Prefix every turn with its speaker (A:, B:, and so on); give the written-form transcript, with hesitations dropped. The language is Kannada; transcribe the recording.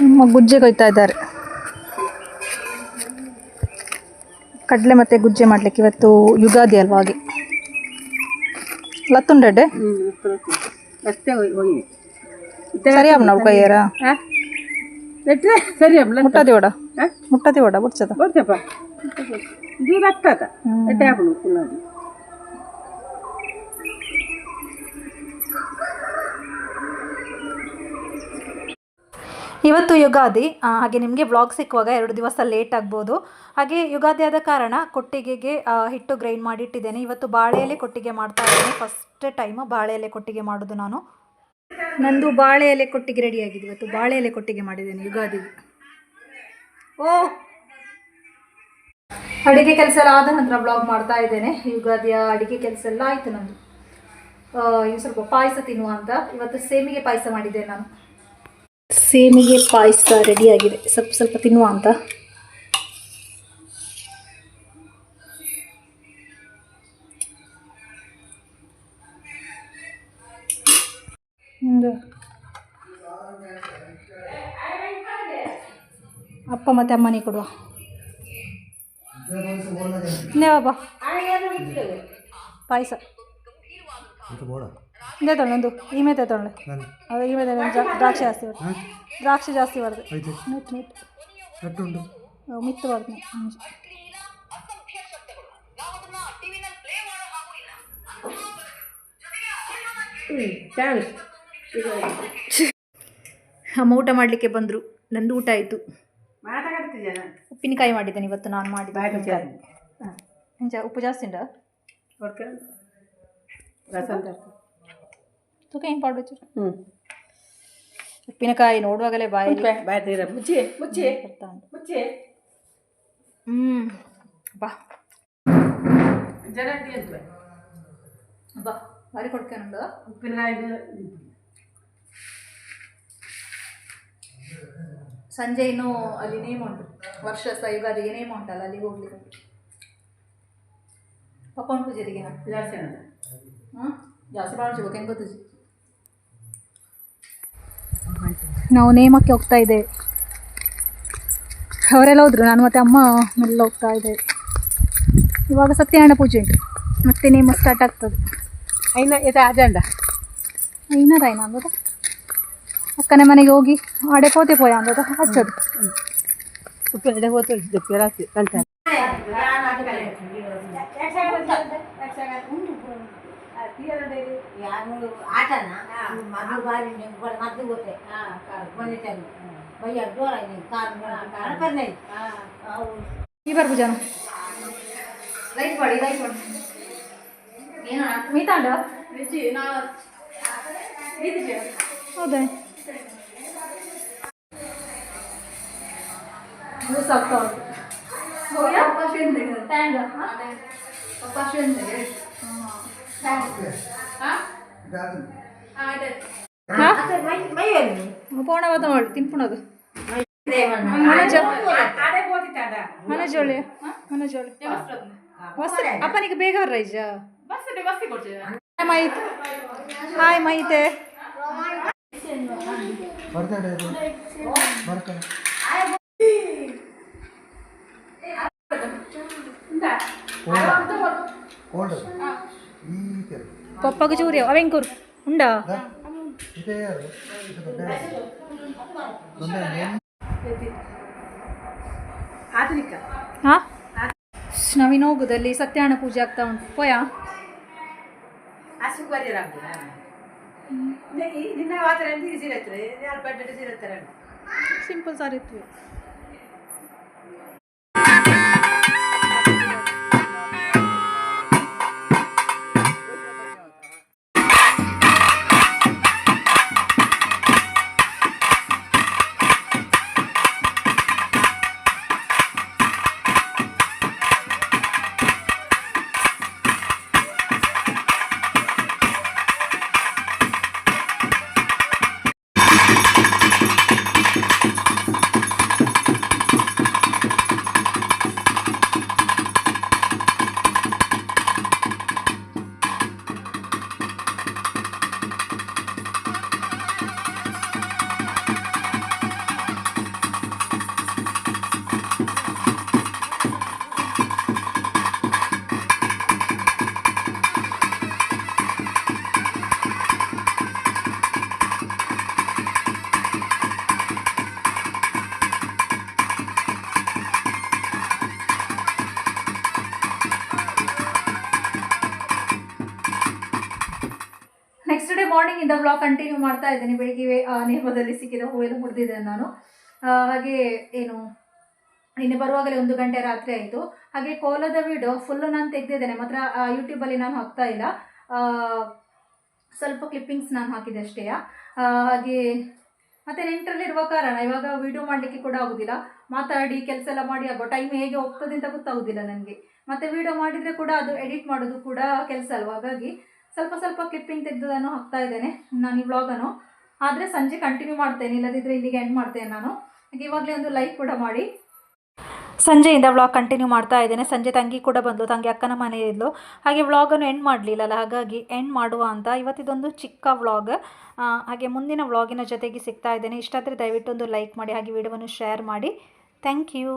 A: ನಮ್ಮ ಗುಜ್ಜೆ ಕೊಯ್ತಾ ಇದ್ದಾರೆ. ಕಡಲೆ ಮತ್ತು ಗುಜ್ಜೆ ಮಾಡಲಿಕ್ಕೆ ಇವತ್ತು ಯುಗಾದಿ ಅಲ್ವಾ ಹಾಗೆ. ಲತ್ತುಂಡೆ ಸರಿ ಅಮ್ಮ ನಾವು ಕೈಯಾರ ಮುಟ್ಟದಿ ಓಡ ಮುಟ್ಟದಿ ಓಡ ಬಿಡ್ಸದ ಇವತ್ತು ಯುಗಾದಿ. ಹಾಗೆ ನಿಮಗೆ ವ್ಲಾಗ್ ಸಿಕ್ಕುವಾಗ 2 ದಿವಸ ಲೇಟ್ ಆಗ್ಬೋದು. ಹಾಗೆ ಯುಗಾದಿ ಆದ ಕಾರಣ ಕೊಟ್ಟಿಗೆಗೆ ಹಿಟ್ಟು ಗ್ರೈಂಡ್ ಮಾಡಿಟ್ಟಿದ್ದೇನೆ. ಇವತ್ತು ಬಾಳೆ ಎಲೆ ಕೊಟ್ಟಿಗೆ ಮಾಡ್ತಾ ಇದ್ದೇನೆ. ಫಸ್ಟ್ ಟೈಮ್ ಬಾಳೆ ಎಲೆ ಕೊಟ್ಟಿಗೆ ಮಾಡೋದು ನಾನು. ನಂದು ಬಾಳೆ ಎಲೆ ಕೊಟ್ಟಿಗೆ ರೆಡಿಯಾಗಿದೆ. ಇವತ್ತು ಬಾಳೆ ಎಲೆ ಕೊಟ್ಟಿಗೆ ಮಾಡಿದ್ದೇನೆ ಯುಗಾದಿಗೆ. ಅಡುಗೆ ಕೆಲಸ ಎಲ್ಲ ಆದ ನಂತರ ಬ್ಲಾಗ್ ಮಾಡ್ತಾ ಇದ್ದೇನೆ. ಯುಗಾದಿಯ ಅಡುಗೆ ಕೆಲಸ ಎಲ್ಲ ಆಯಿತು ನಂದು. ಇವು ಸ್ವಲ್ಪ ಪಾಯಸ ತಿನ್ನುವ ಅಂತ ಇವತ್ತು ಸೇಮಿಗೆ ಪಾಯಸ ಮಾಡಿದ್ದೇನೆ ನಾನು. ಸೇಮಿಗೆ ಪಾಯಸ ರೆಡಿಯಾಗಿದೆ, ಸ್ವಲ್ಪ ಸ್ವಲ್ಪ ತಿನ್ನುವ ಅಂತ. ಅಪ್ಪ ಮತ್ತೆ ಅಮ್ಮನಿಗೆ ಕೊಡುವ. ಬಾಬಾ ಪಾಯಸ ಇದೇ ತೊಗೊಂಡು ಈಮೆ ತೊಗೊಂಡು ಅದು ಈಮೆ ದ್ರಾಕ್ಷಿ ಜಾಸ್ತಿ ಬರ್ತದೆ. ದ್ರಾಕ್ಷಿ ಜಾಸ್ತಿ ಬರ್ತದೆ. ಮಿತ್ತು ಬರ್ತದೆ. ಅಮ್ಮ ಊಟ ಮಾಡಲಿಕ್ಕೆ ಬಂದರು. ನಂದು ಊಟ ಆಯಿತು. ಉಪ್ಪಿನಕಾಯಿ ಮಾಡಿದ್ದೇನೆ ಇವತ್ತು ನಾನು ಮಾಡಿದ್ದೆ. ಉಪ್ಪು ಜಾಸ್ತಿ ಉಂಟಾ ತೂಕ ಏನು ಪಾಡ್ಬೇಕು. ಉಪ್ಪಿನಕಾಯಿ ನೋಡುವಾಗಲೇ ಬಾಯಿ ಬಾ ಬಾ ಬಾರಿ ಕೊಡ್ಕೇನುಂಡು ಉಪ್ಪಿನಕಾಯಿ. ಸಂಜೆ ಇನ್ನೂ ಅಲ್ಲಿ ನೇಮ್ ಉಂಟು, ವರ್ಷ ಯುಗಾದಿಗೆ ನೇಮ್ ಉಂಟಲ್ಲ, ಅಲ್ಲಿಗೆ ಹೋಗ್ಲಿಕ್ಕೆ. ಪಪ್ಪನ ಪೂಜೆಗೆ ಜಾಸ್ತಿ ಹಾಂ ಜಾಸ್ತಿ ಮಾಡ್ಬೇಕು ಹೆಂಗೆ ಗೊತ್ತು. ನಾವು ನೇಮಕ್ಕೆ ಹೋಗ್ತಾ ಇದ್ದೇವೆ. ಅವರೆಲ್ಲ ಹೋದ್ರು, ನಾನು ಮತ್ತು ಅಮ್ಮ ಮೆಲ್ಲ ಹೋಗ್ತಾ ಇದ್ದೇವೆ. ಇವಾಗ ಸತ್ಯನಾರಾಯಣ ಪೂಜೆ ಉಂಟು, ಮತ್ತೆ ನೇಮ ಸ್ಟಾರ್ಟ್ ಆಗ್ತದೆ. ಐನಾರಾಯಣ ಅಂದದ ಅಕ್ಕನ ಮನೆಗೆ ಹೋಗಿ ಆಡೆ ಪೋತೆ ಪೋಯ ಅಂದದ ಹಚ್ಚೋದು. ಈ ಬರ್ಬು ಜನ ಲೈಟ್ ಮಾಡಿ ಲೈಟ್ ಮಾಡಿ ಏನ ಮೀತಾಂಡ ಹೌದೇ ಜ್ಯೂಸ್ ಆಗ್ತಾ ಉಂಟು. ಪೋಣ ಬದ ಮಾಡಿ ತಿನ್ಪುಣದು ಮನಜೋಳಿ ಮನಜೋಳಿ ಅಪ್ಪನಿಗೆ ಬೇಗ ಬರ್ರೈಜ ಮೈತೆ ಹಾಯ್ ಮೈತೆ ಪಪ್ಪಗೆ ಚೂರಿ ಅವೆಂಕೂರು ಉಂಡಾ ಹಾಂ ನವೀನ್ ಹೋಗುದಲ್ಲಿ ಸತ್ಯನಾರಾಯಣ ಪೂಜೆ ಆಗ್ತಾ ಉಂಟು. ಪೋಯ ಸಿಂಪಲ್ ಸಾರಿ ಇತ್ತು. ಮಾರ್ನಿಂಗಿಂದ ವ್ಲಾಗ್ ಕಂಟಿನ್ಯೂ ಮಾಡ್ತಾ ಇದ್ದೀನಿ. ಬೆಳಿಗ್ಗೆ ನೇಮದಲ್ಲಿ ಸಿಕ್ಕಿದ ಹೂವೆಲ್ಲ ಮುರಿದಿದ್ದೇನೆ ನಾನು. ಹಾಗೆ ಏನು ಇನ್ನು ಬರುವಾಗಲೇ 1 ಗಂಟೆ ರಾತ್ರಿ ಆಯಿತು. ಹಾಗೆ ಕೋಲದ ವಿಡಿಯೋ ಫುಲ್ಲು ನಾನು ತೆಗೆದಿದ್ದೇನೆ, ಮಾತ್ರ ಯೂಟ್ಯೂಬಲ್ಲಿ ನಾನು ಹಾಕ್ತಾ ಇಲ್ಲ. ಸ್ವಲ್ಪ ಕ್ಲಿಪ್ಪಿಂಗ್ಸ್ ನಾನು ಹಾಕಿದೆ ಅಷ್ಟೇ. ಹಾಗೆ ಮತ್ತು ನೆಂಟರಲ್ಲಿರುವ ಕಾರಣ ಇವಾಗ ವಿಡಿಯೋ ಮಾಡಲಿಕ್ಕೆ ಕೂಡ ಆಗೋದಿಲ್ಲ. ಮಾತಾಡಿ ಕೆಲಸ ಎಲ್ಲ ಮಾಡಿ ಆಗೋ ಟೈಮ್ ಹೇಗೆ ಹೋಗ್ತದೆ ಅಂತ ಗೊತ್ತಾಗೋದಿಲ್ಲ ನನಗೆ. ಮತ್ತು ವಿಡಿಯೋ ಮಾಡಿದರೆ ಕೂಡ ಅದು ಎಡಿಟ್ ಮಾಡೋದು ಕೂಡ ಕೆಲಸ ಅಲ್ವ, ಹಾಗಾಗಿ ಸ್ವಲ್ಪ ಕ್ಲಿಪ್ಪಿಂಗ್ ತೆಗೆದನ್ನು ಹಾಕ್ತಾ ಇದ್ದೇನೆ ನಾನು ಈ ವ್ಲಾಗನ್ನು. ಆದರೆ ಸಂಜೆ ಕಂಟಿನ್ಯೂ ಮಾಡ್ತೇನೆ, ಇಲ್ಲದಿದ್ದರೆ ಇಲ್ಲಿಗೆ ಎಂಡ್ ಮಾಡ್ತೇನೆ ನಾನು. ಹಾಗೆ ಇವಾಗಲೇ ಒಂದು ಲೈಕ್ ಕೂಡ ಮಾಡಿ. ಸಂಜೆಯಿಂದ ವ್ಲಾಗ್ ಕಂಟಿನ್ಯೂ ಮಾಡ್ತಾ ಇದ್ದೇನೆ. ಸಂಜೆ ತಂಗಿ ಕೂಡ ಬಂದಳು, ತಂಗಿ ಅಕ್ಕನ ಮನೆ ಇದ್ಲು. ಹಾಗೆ ವ್ಲಾಗನ್ನು ಎಂಡ್ ಮಾಡಲಿಲ್ಲಲ್ಲ, ಹಾಗಾಗಿ ಎಂಡ್ ಮಾಡುವ ಅಂತ ಇವತ್ತಿದೊಂದು ಚಿಕ್ಕ ವ್ಲಾಗ್. ಹಾಗೆ ಮುಂದಿನ ವ್ಲಾಗಿನ ಜೊತೆಗೆ ಸಿಗ್ತಾ ಇದ್ದೇನೆ. ಇಷ್ಟಾದರೆ ದಯವಿಟ್ಟು ಒಂದು ಲೈಕ್ ಮಾಡಿ, ಹಾಗೆ ವಿಡಿಯೋವನ್ನು ಶೇರ್ ಮಾಡಿ. Thank you.